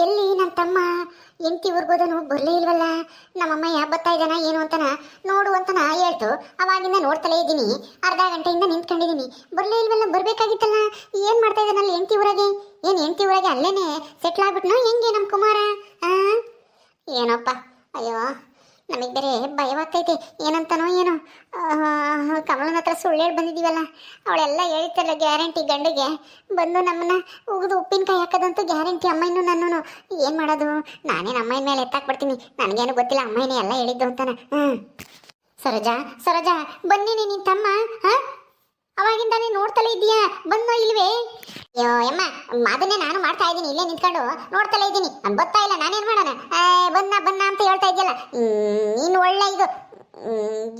ಎಲ್ಲಿ ನನ್ನ ತಮ್ಮ ಎಂಟಿ ಊರ್ಗೋದನು ಬರಲೇ ಇಲ್ವಲ್ಲ. ನಮ್ಮಮ್ಮಯ್ಯ ಬರ್ತಾ ಇದ್ದಾನ ಏನು ಅಂತನ ನೋಡು ಅಂತನ ಹೇಳ್ತು. ಅವಾಗಿಂದ ನೋಡ್ತಲೇ ಇದ್ದೀನಿ, ಅರ್ಧ ಗಂಟೆಯಿಂದ ನಿಂತ್ಕೊಂಡಿದ್ದೀನಿ, ಬರಲೇ ಇಲ್ವಲ್ಲ. ಬರ್ಬೇಕಾಗಿತ್ತಲ್ಲ. ಏನು ಮಾಡ್ತಾ ಇದ್ದಾನಲ್ಲಿ ಎಂಟಿ ಊರಾಗೆ? ಏನು ಎಂಟಿ ಊರಾಗೆ ಅಲ್ಲೇನೆ ಸೆಟ್ಲ್ ಆಗ್ಬಿಟ್ನೋ ಹೆಂಗೆ ನಮ್ಮ ಕುಮಾರ? ಏನಪ್ಪ, ಅಯ್ಯೋ ನಮಗೆ ಬೇರೆ ಭಯವಾಗ್ತೈತೆ. ಏನಂತನೋ ಏನೋ ಕಮಲನ ಹತ್ರ ಸುಳ್ಳು ಹೇಳಿ ಬಂದಿದ್ದೀವಲ್ಲ, ಅವಳೆಲ್ಲ ಹೇಳಿತ್ತಲ್ಲ ಗ್ಯಾರಂಟಿ ಗಂಡಿಗೆ ಬಂದು ನಮ್ಮನ್ನ ಉಗಿದು ಉಪ್ಪಿನಕಾಯಿ ಹಾಕೋದಂತೂ ಗ್ಯಾರಂಟಿ. ಅಮ್ಮಯ್ಯನು ನನ್ನೂ ಏನು ಮಾಡೋದು? ನಾನೇನು ಅಮ್ಮಯ್ಯನ ಮೇಲೆ ಎತ್ತಾಕ್ಬಿಡ್ತೀನಿ, ನನಗೇನು ಗೊತ್ತಿಲ್ಲ ಅಮ್ಮಯ್ಯನೇ ಎಲ್ಲ ಹೇಳಿದ್ದು ಅಂತಾನೆ. ಸರೋಜಾ, ಸರೋಜಾ ಬನ್ನಿ ನಿನ್ನ ತಮ್ಮ. ಅವಾಗಿಂದಾನೇ ನೋಡ್ತಲೇ ಇದೀಯಾ, ಬಂದೋ ಇಲ್ವೇ? ಅಯ್ಯೋ ಅಮ್ಮ, ಅದನ್ನೇ ನಾನು ಮಾಡ್ತಾ ಇದ್ದೀನಿ, ಇಲ್ಲೇ ನಿಂತ್ಕೊಂಡು ನೋಡ್ತಲೇ ಇದ್ದೀನಿ. ಬರ್ತಾ ಇಲ್ಲ, ನಾನೇನು ಮಾಡೋಣ? ಬನ್ನ ಬನ್ನ ಅಂತ ಹೇಳ್ತಾ ಇದೆಯಲ್ಲ ನೀನು. ಒಳ್ಳೆ ಇದು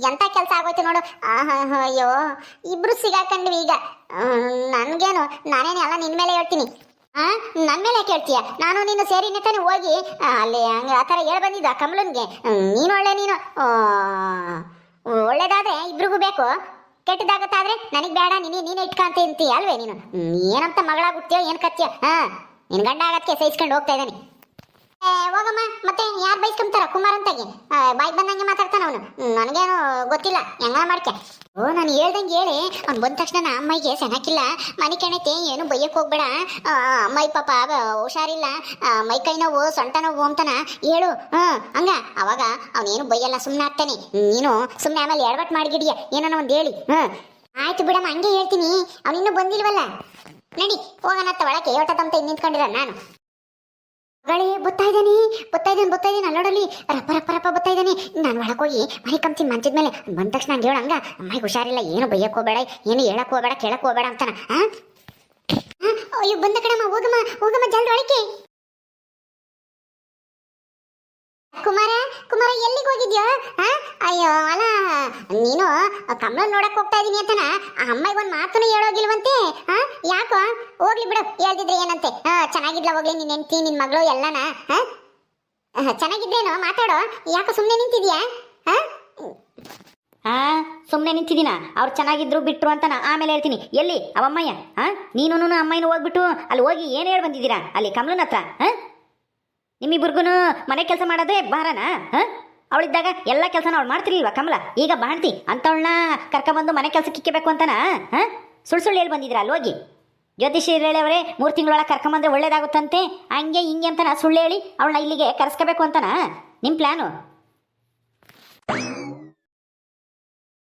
ಎಂಥ ಕೆಲಸ ಆಗೋಯ್ತು ನೋಡು. ಅಯ್ಯೋ ಇಬ್ರು ಸಿಗಾಕೊಂಡ್ವಿ ಈಗ. ನನಗೇನು, ನಾನೇನು ಎಲ್ಲ ನಿನ್ನ ಮೇಲೆ ಹೇಳ್ತೀನಿ. ನನ್ನ ಮೇಲೆ ಯಾಕೆ ಹೇಳ್ತೀಯ? ನಾನು ನೀನು ಸೇರಿನೇ ತಾನೆ ಹೋಗಿ ಅಲ್ಲಿ ಹಂಗೆ ಆ ಥರ ಹೇಳಿ ಬಂದಿದ್ದ ಕಮಲನ್ಗೆ. ನೀನು ಒಳ್ಳೆ, ನೀನು ಒಳ್ಳೇದಾದ್ರೆ ಇಬ್ರಿಗೂ ಬೇಕು, ಕೆಟ್ಟದಾಗತ್ತಾದ್ರೆ ನನಗೆ ಬೇಡ, ನೀನೇ ಇಟ್ಕಂತ ಅಂತೀಯ ಅಲ್ವೇ ನೀನು? ಏನಂತ ಮಗಳಾಗುತ್ತೀಯೋ ಏನು ಕತ್ತೀಯ? ನಿನ್ನ ಗಂಡ ಆಗಕ್ಕೆ ಸಹಿಸ್ಕೊಂಡು ಹೋಗ್ತಾ ಇದ್ದಾನೆ. ಹೋಗಮ್ಮ, ಮತ್ತೆ ಯಾರು ಬೈಸ್ಕೊಂತಾರ ಕುಮಾರ್ ಅಂತಾಗೆ? ಬಾಯ್ಗೆ ಬಂದಂಗೆ ಮಾತಾಡ್ತಾನ ಅವನು. ನನಗೇನು ಗೊತ್ತಿಲ್ಲ, ಹೆಂಗ ಮಾಡ್ಕೆ. ನಾನು ಹೇಳ್ದಂಗೆ ಹೇಳಿ. ಅವ್ನು ಬಂದ ತಕ್ಷಣ ಅಮ್ಮಗೆ ಸೆನಕಿಲ್ಲ, ಮನೆ ಕೆಣತೆ ಏನು ಬೈಯಕ್ಕೆ ಹೋಗ್ಬೇಡ. ಅಮ್ಮಾಯಿ ಪಾಪ ಹುಷಾರಿಲ್ಲ, ಮೈ ಕೈ ನೋವು ಸೊಂಟ ನೋವು ಅಂತಾನ ಹೇಳು. ಹಂಗ ಅವಾಗ ಅವನೇನು ಬೈಯಲ್ಲ, ಸುಮ್ಮನೆ ಆಗ್ತಾನೆ. ನೀನು ಸುಮ್ಮನೆ ಆಮೇಲೆ ಎಡವಟ್ ಮಾಡಿಗಿಡಿಯ ಏನೋ ಒಂದು ಹೇಳಿ. ಆಯ್ತು ಬಿಡಮ್ಮ, ಹಂಗೆ ಹೇಳ್ತೀನಿ. ಅವನಿನ್ನೂ ಬಂದಿಲ್ವಲ್ಲ, ನಡಿ ಹೋಗೋಣತ್ತ ಒಳಕ್ಕೆ. ಯೋಟದಂತ ನಿಂತ್ಕೊಂಡಿರ ನಾನು. ಗಳೇ ಬತ್ತಾ ಇದ್ದಾನೆ ಅಲ್ಲೋಡಲ್ಲಿ ರಪ್ಪ ರಪ್ಪ ರಪ್ಪ ಬತ್ತಾ ಇದ್ದಾನೆ. ನಾನು ಒಳಗೆ ಹೋಗಿ ಮನೆ ಕಂಪ್ತೀನಿ ಮಂಚದ ಮೇಲೆ. ಬಂದ ತಕ್ಷಣ ಹಂಗೆ ಹೇಳು, ಹಂಗ ಅಮ್ಮಗೆ ಹುಷಾರಿಲ್ಲ, ಏನು ಬೈಯಕ್ಕೆ ಹೋಗಬೇಡ, ಏನು ಹೇಳಕ್ಕೆ ಹೋಗಬೇಡ, ಕೇಳಕ್ಕೆ ಹೋಗಬೇಡ ಅಂತಾನ. ಅಯ್ಯೋ ಬಂದ ಕಣಮ್ಮ, ಹೋಗಮ್ಮ ಜಲ್ದಿ ಒಳಕ್ಕೆ. ಕುಮಾರ ಎಲ್ಲಿಗೆ ಹೋಗಿದ್ಯೋ? ಅಯ್ಯೋ ಅಲ್ಲ, ನೀನು ಕಮಲನ್ ನೋಡಕ್ ಹೋಗ್ತಾ ಇದೀನಿ ಅಂತನ ಅಮ್ಮಗೆ ಒಂದು ಮಾತನ್ನು ಹೇಳೋಗಿಲ್ವಂತೆ. ಯಾಕೋ? ಹೋಗ್ಲಿ ಬಿಡು, ಹೇಳ್ದಿದ್ರೆ ಏನಂತೆ. ಚೆನ್ನಾಗಿದ್ಲ ಹೋಗ್ಲಿ ನಿನ್ನ ಹೆಂಡತಿ, ನಿನ್ನ ಮಗಳು ಎಲ್ಲನ. ಚೆನ್ನಾಗಿದ್ರೇನೋ ಮಾತಾಡೋ, ಯಾಕೋ ಸುಮ್ಮನೆ ನಿಂತಿದ್ಯಾ? ಸುಮ್ಮನೆ ನಿಂತಿದ್ದೀನ? ಅವ್ರು ಚೆನ್ನಾಗಿದ್ರು ಬಿಟ್ರು ಅಂತ ಆಮೇಲೆ ಹೇಳ್ತೀನಿ. ಎಲ್ಲಿ ಅವಮ್ಮಯ್ಯ? ನೀನು ಅಮ್ಮಯ್ಯನ ಹೋಗ್ಬಿಟ್ಟು ಅಲ್ಲಿ ಹೋಗಿ ಏನು ಹೇಳಿ ಬಂದಿದ್ದೀರಾ ಅಲ್ಲಿ ಕಮಲನ ಹತ್ರ? ನಿಮ್ಮಿಬ್ರಿಗೂ ಮನೆ ಕೆಲಸ ಮಾಡೋದೇ ಬಾರನ? ಅವಳಿದ್ದಾಗ ಎಲ್ಲ ಕೆಲಸನ ಅವಳು ಮಾಡ್ತಿರ್ಲಿಲ್ವ ಕಮಲ? ಈಗ ಬಾಣ್ತಿ ಅಂತವಳನ್ನ ಕರ್ಕೊಂಬಂದು ಮನೆ ಕೆಲಸಕ್ಕೆ ಇಕ್ಕಬೇಕು ಅಂತನ ಸುಳ್ಳು ಹೇಳಿ ಬಂದಿದ್ರ ಅಲ್ಲಿ ಹೋಗಿ? ಜ್ಯೋತಿಷಿ ಹೇಳವ್ರೆ 3 ತಿಂಗಳೊಳಗೆ ಕರ್ಕೊಂಬಂದ್ರೆ ಒಳ್ಳೇದಾಗುತ್ತಂತೆ, ಹಂಗೆ ಹಿಂಗೆ ಅಂತನ ಸುಳ್ಳು ಹೇಳಿ ಅವಳನ್ನ ಇಲ್ಲಿಗೆ ಕರೆಸ್ಕೋಬೇಕು ಅಂತನ ನಿಮ್ಮ ಪ್ಲ್ಯಾನು?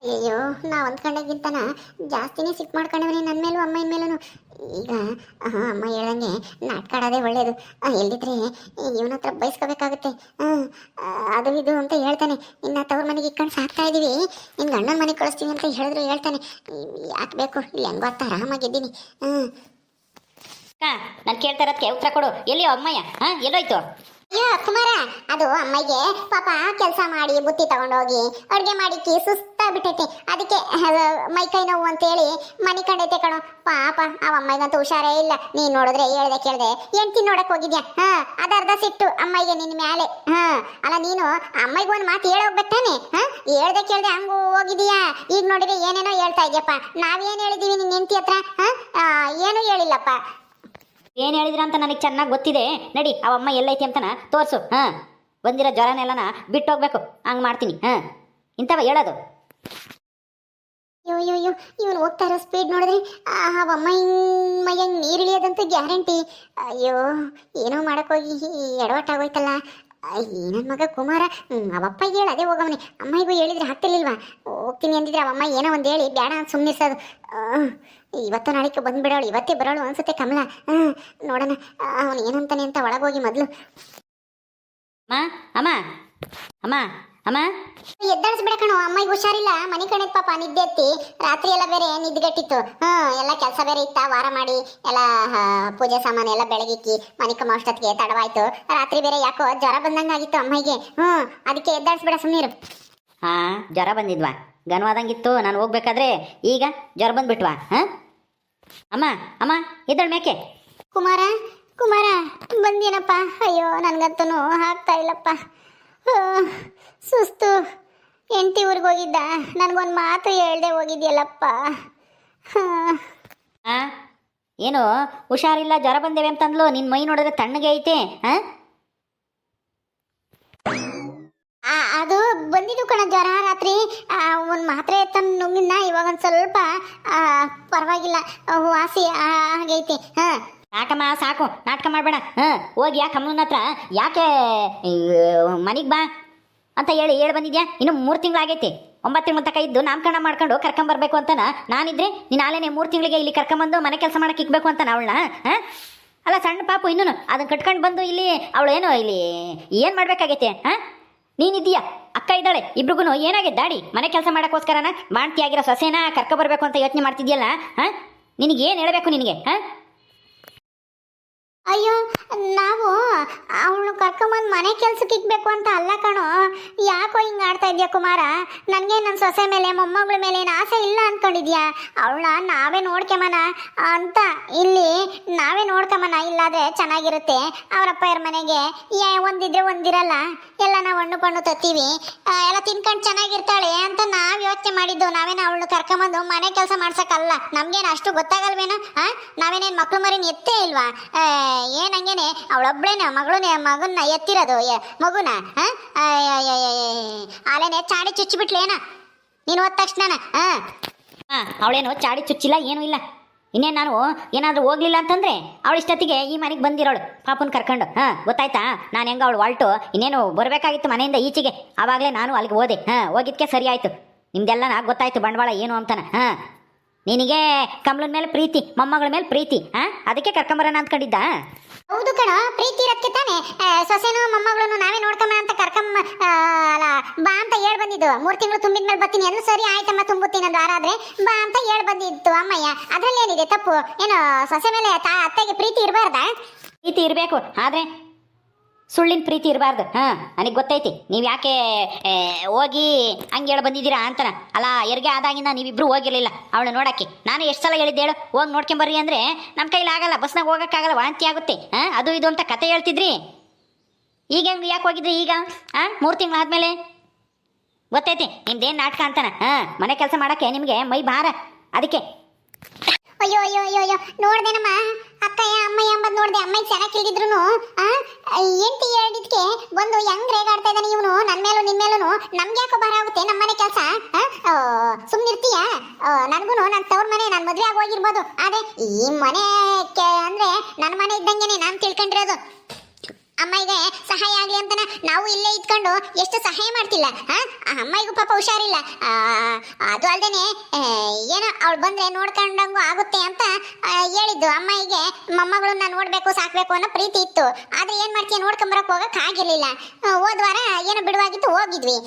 ಅಯ್ಯೋ, ನಾ ಅಂದ್ಕೊಂಡಾಗಿಂತನ ಜಾಸ್ತಿನೇ ಸಿಟ್ಟು ಮಾಡ್ಕೊಂಡವನೇ ನನ್ನ ಮೇಲೂ ಅಮ್ಮನ ಮೇಲೂ. ಈಗ ಅಮ್ಮ ಹೇಳ್ದಂಗೆ ನಾಟಕ ಆಡೋದೇ ಒಳ್ಳೇದು. ಎಲ್ಲಿದ್ರೆ ಇವನ ಹತ್ರ ಬಯಸ್ಕೋಬೇಕಾಗುತ್ತೆ. ಅದು ಇದು ಅಂತ ಹೇಳ್ತಾನೆ. ಇನ್ನು ತವ್ರ ಮನೆಗೆ ಇಟ್ಕೊಂಡು ಸಾಕ್ತಾ ಇದ್ದೀವಿ, ನಿನ್ನ ಗಂಡನ ಮನೆಗೆ ಕಳಿಸ್ತೀನಿ ಅಂತ ಹೇಳಿದ್ರು ಹೇಳ್ತಾನೆ. ಯಾಕೆ ಬೇಕು? ಇಲ್ಲಿ ಹೆಂಗೋ ಅಂತ ಆರಾಮಾಗಿದ್ದೀನಿ. ನಾನು ಕೇಳ್ತಾ ಇರೋದಕ್ಕೆ ಉತ್ತರ ಕೊಡು. ಎಲ್ಲಿ ಅಮ್ಮಯ್ಯ? ಎಲ್ಲೋಯ್ತು? ಅಯ್ಯೋ ಕುಮಾರ, ಅದು ಅಮ್ಮಗೆ ಪಾಪ ಕೆಲಸ ಮಾಡಿ ಬುತ್ತಿ ತಗೊಂಡೋಗಿ ಅಡುಗೆ ಮಾಡಿಕ್ಕಿ ಸುಸ್ತಾಗ್ಬಿಟ್ಟೈತೆ, ಅದಕ್ಕೆ ಮೈ ಕೈ ನೋವು ಅಂತೇಳಿ ಮನೆ ಕಂಡೈತೆ ಕಣೋ. ಪಾಪ ಆ ಅಮ್ಮಗಂತೂ ಹುಷಾರೇ ಇಲ್ಲ. ನೀನು ನೋಡಿದ್ರೆ ಹೇಳ್ದೆ ಕೇಳ್ದೆ ಹೆಂಡ್ತಿ ನೋಡಕ್ ಹೋಗಿದ್ಯಾ? ಅದರ್ಧ ಸಿಟ್ಟು ಅಮ್ಮಗೆ ನಿನ್ನ ಮ್ಯಾಲೆ. ಅಲ್ಲ ನೀನು ಅಮ್ಮಗೆ ಒಂದು ಮಾತು ಹೇಳೋಗ್ಬೇಕಾನೆ. ಹೇಳ್ದೆ ಕೇಳ್ದೆ ಹಂಗೂ ಹೋಗಿದೀಯಾ? ಈಗ ನೋಡಿದ್ರೆ ಏನೇನೋ ಹೇಳ್ತಾ ಇದೆಯಪ್ಪ. ನಾವೇನು ಹೇಳಿದೀವಿ ನಿನ್ನ ಹೆಂಡ್ತಿ ಹತ್ರ? ಏನೂ ಹೇಳಿಲ್ಲಪ್ಪ. ಏನು ಹೇಳಿದ್ರ ಅಂತ ನನಗೆ ಚೆನ್ನಾಗಿ ಗೊತ್ತಿದೆ. ನಡಿ ಅವಮ್ಮ ಎಲ್ಲೈತಿ ಅಂತನ ತೋರಿಸು. ಬಂದಿರೋ ಜ್ವರನೆಲ್ಲನ ಬಿಟ್ಟು ಹೋಗ್ಬೇಕು, ಹಂಗೆ ಮಾಡ್ತೀನಿ. ಇಂಥವ ಹೇಳೋದು. ಅಯ್ಯೋ ಇವನು ಹೋಗ್ತಾ ಇರೋ ಸ್ಪೀಡ್ ನೋಡಿದ್ರೆ ಅವಮ್ಮ ಮೈಯಂಗೆ ನೀರಿಳಿಯೋದಂತೂ ಗ್ಯಾರಂಟಿ. ಅಯ್ಯೋ ಏನೋ ಮಾಡೋಕ್ಕೋಗಿ ಎಡವಟ್ಟಾಗೋಯ್ತಲ್ಲ. ನನ್ನ ಮಗ ಕುಮಾರ ಅವಪ್ಪ ಹೇಳಿ ಅದೇ ಹೋಗವನೆ. ಅಮ್ಮಗೂ ಹೇಳಿದ್ರೆ ಆಗ್ತಿರ್ಲಿಲ್ವಾ? ಹೋಗ್ತೀನಿ ಅಂದಿದ್ರೆ ಅವಮ್ಮ ಏನೋ ಒಂದು ಹೇಳಿ ಬೇಡ ಅಂತ ಸುಮ್ಮನಿಸೋದು. ಇವತ್ತು ನಾಳೆಗೆ ಬಂದುಬಿಡೋಳು, ಇವತ್ತೇ ಬರೋಳು ಅನ್ಸುತ್ತೆ ಕಮಲ. ನೋಡೋಣ ಅವನು ಏನಂತಾನೆ ಅಂತ ಒಳಗೋಗಿ ಮೊದಲು. ಅಮ್ಮ ಅಮ್ಮ ಅಮ್ಮ ಎದ್ದಾಡಿಸ್ಬಿಡ ಕಣೋ, ಅಮ್ಮಗೆ ಹುಷಾರಿಲ್ಲ. ಮನೆ ಕಣದ್ ಪಾಪ ನಿದ್ದೆ ಎತ್ತಿ ರಾತ್ರಿ ಎಲ್ಲ ಬೇರೆ ನಿದ್ಗೆಟ್ಟಿತ್ತು. ಎಲ್ಲ ಕೆಲಸ ಬೇರೆ ಇತ್ತ, ವಾರ ಮಾಡಿ ಎಲ್ಲ ಪೂಜೆ ಸಾಮಾನು ಎಲ್ಲ ಬೆಳಗಿಕ್ಕಿ ಮನೆ ಕಮ್ಮಷ್ಟೊತ್ತಿಗೆ ತಡವಾಯ್ತು. ರಾತ್ರಿ ಬೇರೆ ಯಾಕೋ ಜ್ವರ ಬಂದಂಗಾಗಿತ್ತು ಅಮ್ಮಗೆ. ಅದಕ್ಕೆ ಎದ್ದಾಡಿಸ್ಬಿಡ, ಸುಮ್ಮನಿರು. ಜ್ವರ ಬಂದಿದ್ವಾ? ಗನವಾದಂಗಿತ್ತು ನಾನು ಹೋಗ್ಬೇಕಾದ್ರೆ, ಈಗ ಜ್ವರ ಬಂದ್ಬಿಟ್ವಾ? ಅಮ್ಮ ಅಮ್ಮ ಎದ್ದಳ ಮೇಕೆ. ಕುಮಾರ ಬಂದೇನಪ್ಪ? ಅಯ್ಯೋ ನನಗಂತೂ ಆಗ್ತಾ ಇಲ್ಲಪ್ಪ, ಸುಸ್ತು. ಹೆಂಡತಿ ಊರಿಗೆ ಹೋಗಿದ್ದ, ನನಗೊಂದು ಮಾತು ಹೇಳ್ದೆ ಹೋಗಿದ್ಯಲ್ಲಪ್ಪ. ಏನು ಹುಷಾರಿಲ್ಲ ಜ್ವರ ಬಂದೇವೆ ಅಂತಂದ್ಲು ನಿನ್ನ ಮೈ ನೋಡಿದ್ರೆ ತಣ್ಣಗೆ ಐತೆ ಹಾಂ ಅದು ಬಂದಿದ್ದು ಕಣ ಜ್ವರ ರಾತ್ರಿ ಒಂದು ಮಾತ್ರೆ ತಂದು ನುಂಗಿದ್ನ ಇವಾಗ ಒಂದು ಸ್ವಲ್ಪ ಪರವಾಗಿಲ್ಲ ವಾಸಿ ಆಗೈತಿ ಹಾಂ ಸಾಕಮ್ಮ ಸಾಕು ನಾಟಕ ಮಾಡಬೇಡ ಹಾಂ ಹೋಗಿ ಯಾಕೆ ಅಮ್ಮನ ಹತ್ರ ಯಾಕೆ ಮನೆಗೆ ಬಾ ಅಂತ ಹೇಳಿ ಬಂದಿದ್ಯಾ ಇನ್ನು 3 ತಿಂಗಳಾಗೈತಿ 9 ತಿಂಗಳ ತನಕ ಇದ್ದು ನಾಮಕರಣ ಮಾಡ್ಕೊಂಡು ಕರ್ಕೊಂಬರ್ಬೇಕು ಅಂತನ ನಾನಿದ್ರೆ ನೀನು ಆಲೇನೆ 3 ತಿಂಗಳಿಗೆ ಇಲ್ಲಿ ಕರ್ಕೊಂಬಂದು ಮನೆ ಕೆಲಸ ಮಾಡಕ್ಕೆ ಇಕ್ಬೇಕು ಅಂತ ಅವಳನ್ನ ಹಾಂ ಅಲ್ಲ ಸಣ್ಣ ಪಾಪು ಇನ್ನೂ ಅದನ್ನ ಕಟ್ಕೊಂಡು ಬಂದು ಇಲ್ಲಿ ಅವಳು ಏನು ಇಲ್ಲಿ ಏನು ಮಾಡ್ಬೇಕಾಗೈತೆ ಹಾಂ ನೀನಿದ್ದೀಯಾ ಅಕ್ಕ ಇದ್ದಾಳೆ ಇಬ್ರಿಗೂ ಏನಾಗೈತೆ ದಾಡಿ ಮನೆ ಕೆಲಸ ಮಾಡೋಕ್ಕೋಸ್ಕರನ ಮಾಡ್ತಿಯಾಗಿರೋ ಸೊಸೆನ ಕರ್ಕೊಬರ್ಬೇಕು ಅಂತ ಯೋಚನೆ ಮಾಡ್ತಿದ್ಯಲ್ಲ ಹಾಂ ನಿನಗೇನು ಹೇಳಬೇಕು ನಿನಗೆ ಹಾಂ ಅಯ್ಯೋ ನಾವು ಅವಳು ಕರ್ಕೊಂಬಂದು ಮನೆ ಕೆಲ್ಸಕ್ಕೆ ಇಕ್ಬೇಕು ಅಂತ ಅಲ್ಲ ಕಣೋ ಯಾಕೋ ಹಿಂಗೆ ಆಡ್ತಾ ಇದೆಯಾ ಕುಮಾರ ನನಗೆ ನನ್ನ ಸೊಸೆ ಮೇಲೆ ಮೊಮ್ಮಗಳ ಮೇಲೆ ಏನು ಆಸೆ ಇಲ್ಲ ಅಂದ್ಕೊಂಡಿದ್ಯಾ ಅವಳ ನಾವೇ ನೋಡ್ಕೊಂಬನ ಅಂತ ಇಲ್ಲಿ ನಾವೇ ನೋಡ್ಕೊಂಬನ ಇಲ್ಲಾದ್ರೆ ಚೆನ್ನಾಗಿರುತ್ತೆ ಅವರಪ್ಪಯ್ಯರ ಮನೆಗೆ ಒಂದಿದ್ರೆ ಒಂದಿರಲ್ಲ ಎಲ್ಲ ನಾವು ಹಣ್ಣು ಪಣ್ಣು ತತ್ತೀವಿ ಎಲ್ಲ ತಿನ್ಕೊಂಡು ಚೆನ್ನಾಗಿರ್ತಾಳೆ ಅಂತ ನಾವು ಯೋಚನೆ ಮಾಡಿದ್ದು ನಾವೇನು ಅವಳು ಕರ್ಕೊಂಬಂದು ಮನೆ ಕೆಲಸ ಮಾಡ್ಸಕ್ಕಲ್ಲ ನಮ್ಗೇನು ಅಷ್ಟು ಗೊತ್ತಾಗಲ್ವೇನೋ ಹಾಂ ನಾವೇನೇನು ಮಕ್ಳು ಮರಿನ ಎತ್ತೇ ಇಲ್ವಾ ಏನಂಗೇನೆ ಅವಳೊಬ್ಳೇನ ಮಗನ್ನ ಎತ್ತಿರೋದು ಮಗುನ ಅಲ್ಲೇನೆ ಚಾಡಿ ಚುಚ್ಚಿಬಿಟ್ಲೇನ ನೀನು ಹೋದ ತಕ್ಷಣ ಹಾಂ ಅವಳೇನು ಚಾಡಿ ಚುಚ್ಚಿಲ್ಲ ಏನೂ ಇಲ್ಲ ಇನ್ನೇನು ನಾನು ಏನಾದರೂ ಹೋಗ್ಲಿಲ್ಲ ಅಂತಂದರೆ ಅವಳು ಇಷ್ಟೊತ್ತಿಗೆ ಈ ಮನೆಗೆ ಬಂದಿರೋಳು ಪಾಪನ ಕರ್ಕೊಂಡು ಹಾಂ ಗೊತ್ತಾಯ್ತಾ ನಾನು ಹೆಂಗೆ ಅವಳು ಹೊಲ್ಟು ಇನ್ನೇನು ಬರಬೇಕಾಗಿತ್ತು ಮನೆಯಿಂದ ಈಚೆಗೆ ಆವಾಗಲೇ ನಾನು ಅಲ್ಲಿಗೆ ಹೋದೆ ಹಾಂ ಹೋಗಿದ್ದಕ್ಕೆ ಸರಿ ಆಯಿತು ನಿಮ್ದೆಲ್ಲ ನಾಲ್ಕು ಗೊತ್ತಾಯ್ತು ಬಂಡವಾಳ ಏನು ಅಂತಾನೆ ಹಾಂ ನಿನಗೆ ಕಮಲನ ಮೇಲೆ ಪ್ರೀತಿ ಮೊಮ್ಮಗಳ ಮೇಲೆ ಪ್ರೀತಿ ಹಾಂ ಅದಕ್ಕೆ ಕರ್ಕೊಂಬರೋಣ ಅಂದ್ಕೊಂಡಿದ್ದ ಹೌದು ಕಣ ಪ್ರೀತಿ ಇರಕ್ಕೆ ತಾನೆ ಸೊಸೆನು ಮೊಮ್ಮಗಳನ್ನು ನಾವೇ ನೋಡ್ಕೊಂಬ ಅಂತ ಅಲ್ಲ ಬಾ ಅಂತ ಹೇಳ್ ಬಂದಿದ್ದು 3 ತಿಂಗಳು ತುಂಬಿದ್ಮೇಲೆ ಬರ್ತೀನಿ ಎಲ್ಲ ಸರಿ ಆಯ್ತಮ್ಮ ತುಂಬುತ್ತೀನಿ ಒಂದು ವಾರ ಆದ್ರೆ ಬಾ ಅಂತ ಹೇಳ್ ಬಂದಿತ್ತು ಅಮ್ಮಯ್ಯ ಅದ್ರಲ್ಲಿ ಏನಿದೆ ತಪ್ಪು ಏನು ಸೊಸೆ ಮೇಲೆ ಅತ್ತೆಗೆ ಪ್ರೀತಿ ಇರಬಾರ್ದಾ ಪ್ರೀತಿ ಇರಬೇಕು ಆದರೆ ಸುಳ್ಳಿನ ಪ್ರೀತಿ ಇರಬಾರ್ದು ಹಾಂ ನನಗೆ ಗೊತ್ತೈತಿ ನೀವು ಯಾಕೆ ಹೋಗಿ ಹಂಗೆ ಹೇಳಿ ಬಂದಿದ್ದೀರಾ ಅಂತಾನ ಅಲ್ಲ ಹೆರಿಗೆ ಆದಾಗಿಂದ ನೀವಿಬ್ಬರು ಹೋಗಿರಲಿಲ್ಲ ಅವಳು ನೋಡೋಕ್ಕೆ ನಾನು ಎಷ್ಟು ಸಲ ಹೇಳಿದ್ದೆ ಹೇಳು ಹೋಗಿ ನೋಡ್ಕೊಂಬರ್ರಿ ಅಂದರೆ ನಮ್ಮ ಕೈಲಿ ಆಗಲ್ಲ ಬಸ್ನಾಗ ಹೋಗೋಕ್ಕಾಗಲ್ಲ ವಾಂತಿ ಆಗುತ್ತೆ ಹಾಂ ಅದು ಇದು ಅಂತ ಕತೆ ಹೇಳ್ತಿದ್ರಿ ಈಗ ಹೆಂಗೆ ಯಾಕೆ ಹೋಗಿದ್ರಿ ಈಗ ಹಾಂ 3 ತಿಂಗಳಾದ್ಮೇಲೆ ಗೊತ್ತೈತಿ ನಿಮ್ದೇನು ನಾಟಕ ಅಂತಾನ ಹಾಂ ಮನೆ ಕೆಲಸ ಮಾಡೋಕ್ಕೆ ನಿಮಗೆ ಮೈ ಭಾರ ಅದಕ್ಕೆ ಅಯ್ಯೋ ಅಯ್ಯೋ ಅಯ್ಯೋ ಅಯ್ಯೋ ನೋಡ್ದೇನಮ್ಮ ಅಕ್ಕಯ್ಯ ಅಮ್ಮಯ್ಯ ಅಂಬದ್ ನೋಡ್ದೆ ಅಮ್ಮಯ್ಯ ಚೆನ್ನಾಗಿ ತಿಳಿದಿದ್ರು ಎಂಟಿ ಹೇಳಿದ್ಕೆ ಬಂದು ಹೆಂಗ್ ರೇಗಾಡ್ತಾ ಇದ್ದಾನೆ ಇವನು ನನ್ನ ಮೇಲೂ ನಿನ್ ಮೇಲೂ ನಮ್ಗೆ ಯಾಕೋ ಭಾರ ಆಗುತ್ತೆ ನಮ್ಮನೆ ಕೆಲಸ ಸುಮ್ಮನಿರ್ತೀಯ ನನಗೂ ನನ್ನ ತವ್ರ ಮನೆ ನಾನು ಮದುವೆ ಆಗಿ ಹೋಗಿರ್ಬೋದು ಆದ್ರೆ ಈ ಮನೆ ಅಂದ್ರೆ ನನ್ನ ಮನೆ ಇದ್ದಂಗೆನೆ ನಾನು ತಿಳ್ಕೊಂಡಿರೋದು ಅಮ್ಮಯ್ಯಗೆ ಸಹಾಯ ಆಗ್ಲಿ ಅಂತ ನಾವು ಇಲ್ಲೇ ಇದ್ಕೊಂಡು ಎಷ್ಟು ಸಹಾಯ ಮಾಡ್ತಿಲ್ಲ ಅಮ್ಮಯ್ಯಗೂ ಪಾಪ ಹುಷಾರಿಲ್ಲ ಅದು ಅಲ್ದೇನೆ ಏನೋ ಅವಳು ಬಂದ್ರೆ ನೋಡ್ಕೊಂಡಂಗೂ ಆಗುತ್ತೆ ಅಂತ ಹೇಳಿದ್ದು ಅಮ್ಮಯ್ಯಗೆ ಮೊಮ್ಮಗಳನ್ನ ನೋಡ್ಬೇಕು ಸಾಕ್ಬೇಕು ಅನ್ನೋ ಪ್ರೀತಿ ಇತ್ತು ಆದ್ರೆ ಏನ್ ಮಾಡ್ತೀಯ ನೋಡ್ಕೊಂಬರಕ್ ಹೋಗಕ್ ಆಗಿರ್ಲಿಲ್ಲ ಹೋದ ವಾರ ಏನೋ ಬಿಡುವಾಗಿತ್ತು ಹೋಗಿದ್ವಿ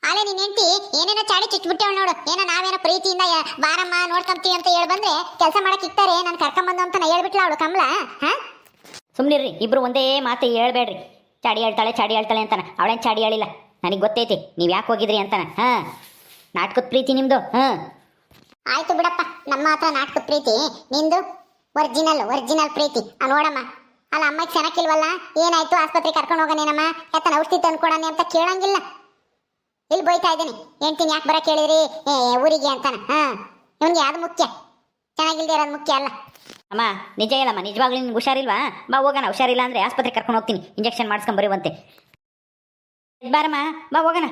ಅಲ್ಲೇ ನೀನ್ ಹೆಂಡತಿ ಏನೇನೋ ಚಾಡಿ ಚುಚ್ಬಿಟ್ಟೇವ್ ನೋಡು ಏನೋ ನಾವೇನೋ ಪ್ರೀತಿಯಿಂದ ಬಾರಮ್ಮ ನೋಡ್ಕೊಂತೀವಿ ಅಂತ ಹೇಳಿ ಬಂದ್ರೆ ಕೆಲಸ ಮಾಡಕ್ ಇಕ್ತಾರೆ ನಾನು ಕರ್ಕೊಂಬಂದು ಅಂತ ಹೇಳ್ಬಿಟ್ಲ ಅವಳು ಕಮಲ ಸುಮ್ಮನಿರ್ರಿ ಇಬ್ರು ಒಂದೇ ಮಾತು ಹೇಳ್ಬೇಡ್ರಿ ಚಾಡಿ ಹೇಳ್ತಾಳೆ ಅಂತಾನೆ ಅವಳೇನು ಚಾಡಿ ಹೇಳಿಲ್ಲ ನನಗೆ ಗೊತ್ತೈತಿ ನೀವು ಯಾಕೆ ಹೋಗಿದ್ರಿ ಅಂತಾನೆ ಹಾಂ ನಾಟಕದ ಪ್ರೀತಿ ನಿಮ್ಮದು ಹಾಂ ಆಯ್ತು ಬಿಡಪ್ಪ ನಮ್ಮ ಹತ್ರ ನಾಟಕದ ಪ್ರೀತಿ ನಿಂದು ಒರಿಜಿನಲ್ ಪ್ರೀತಿ ನೋಡಮ್ಮ ಅಲ್ಲ ಅಮ್ಮಗೆ ಚೆನ್ನಾಗಿಲ್ವಲ್ಲ ಏನಾಯ್ತು ಆಸ್ಪತ್ರೆಗೆ ಕರ್ಕೊಂಡು ಹೋಗೋನೇನಮ್ಮ ಯಾತನ ಔಷಧಿ ತಂದ್ಕೊಡನೆ ಅಂತ ಕೇಳಂಗಿಲ್ಲ ಇಲ್ಲಿ ಬೈತಾ ಇದ್ದೀನಿ ಹೇಳ್ತೀನಿ ಯಾಕೆ ಬರಕ್ಕೆ ಹೇಳಿರಿ ಊರಿಗೆ ಅಂತಾನೆ ಇವನಿಗೆ ಯಾವ್ದು ಮುಖ್ಯ ಚೆನ್ನಾಗಿಲ್ದೇ ಇರೋದು ಮುಖ್ಯ ಅಲ್ಲ ಅಮ್ಮ ನಿಜ ಹೇಳಮ್ಮ ನಿಜವಾಗ್ಲೂ ನಿನ್ಗೆ ಹುಷಾರಿಲ್ವಾ ಬಾ ಹೋಗೋಣ ಹುಷಾರಿಲ್ಲ ಅಂದರೆ ಆಸ್ಪತ್ರೆಗೆ ಕರ್ಕೊಂಡು ಹೋಗ್ತೀನಿ ಇಂಜೆಕ್ಷನ್ ಮಾಡಿಸ್ಕೊಂಬರುವಂತೆ ಬಾರಮ್ಮ ಬಾ ಹೋಗೋಣ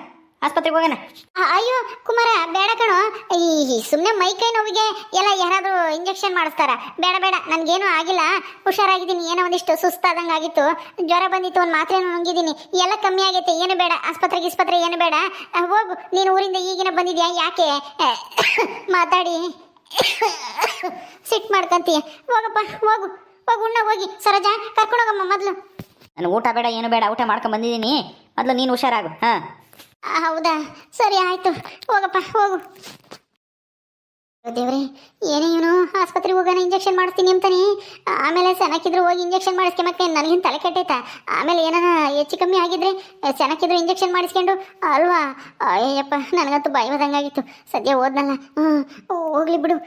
ಆಸ್ಪತ್ರೆಗೆ ಹೋಗೋಣ ಅಯ್ಯೋ ಕುಮಾರ ಬೇಡ ಕಣೋ ಈ ಸುಮ್ಮನೆ ಮೈಕೈ ನೋವಿಗೆ ಎಲ್ಲ ಯಾರಾದರೂ ಇಂಜೆಕ್ಷನ್ ಮಾಡಿಸ್ತಾರ ಬೇಡ ನನಗೇನು ಆಗಿಲ್ಲ ಹುಷಾರಾಗಿದ್ದೀನಿ ಏನೋ ಒಂದಿಷ್ಟು ಸುಸ್ತಾದಂಗೆ ಆಗಿತ್ತು ಜ್ವರ ಬಂದಿತ್ತು ಒಂದು ಮಾತ್ರೆ ನುಂಗಿದ್ದೀನಿ ಎಲ್ಲ ಕಮ್ಮಿ ಆಗೈತೆ ಏನು ಬೇಡ ಆಸ್ಪತ್ರೆ ಏನು ಬೇಡ ಹೋಗು ನೀನು ಊರಿಂದ ಈಗಿನ ಬಂದಿದ್ಯಾ ಯಾಕೆ ಮಾತಾಡಿ ಸಿಟ್ ಮಾಡ್ಕೊಂತೀಯ ಹೋಗಪ್ಪ ಹೋಗು ಉಣ್ಣ ಹೋಗಿ ಸರೋಜಾ ಕರ್ಕೊಂಡೋಗಮ್ಮ ಮೊದಲು ನಾನು ಊಟ ಬೇಡ ಏನು ಬೇಡ ಊಟ ಮಾಡ್ಕೊಂಡು ಬಂದಿದ್ದೀನಿ ಮೊದಲು ನೀನು ಹುಷಾರಾಗು ಹಾಂ ಹೌದಾ ಸರಿ ಆಯ್ತು ಹೋಗಪ್ಪ ಹೋಗು ದೇವ್ರೆ ಏನೇ ಇವನು ಆಸ್ಪತ್ರೆಗೆ ಹೋಗೋಣ ಇಂಜೆಕ್ಷನ್ ಮಾಡಿಸ್ತೀನಿ ಅಂತಾನೆ ಆಮೇಲೆ ಸೆನಕ್ಕಿದ್ರು ಹೋಗಿ ಇಂಜೆಕ್ಷನ್ ಮಾಡಿಸ್ಕೊಂಬಕ್ಕೆ ನನಗೇನು ತಲೆ ಕೆಟ್ಟೈತಾ ಆಮೇಲೆ ಏನಾನ ಹೆಚ್ಚು ಕಮ್ಮಿ ಆಗಿದ್ರೆ ಸೆನಕ್ಕಿದ್ರು ಇಂಜೆಕ್ಷನ್ ಮಾಡಿಸ್ಕೊಂಡು ಅಲ್ವಾ ಅಯ್ಯಪ್ಪ ನನಗಂತೂ ಭಯ ಬಂದಂಗಾಗಿತ್ತು ಸದ್ಯ ಹೋದ್ನಲ್ಲ ಹೋಗ್ಲಿ ಬಿಡು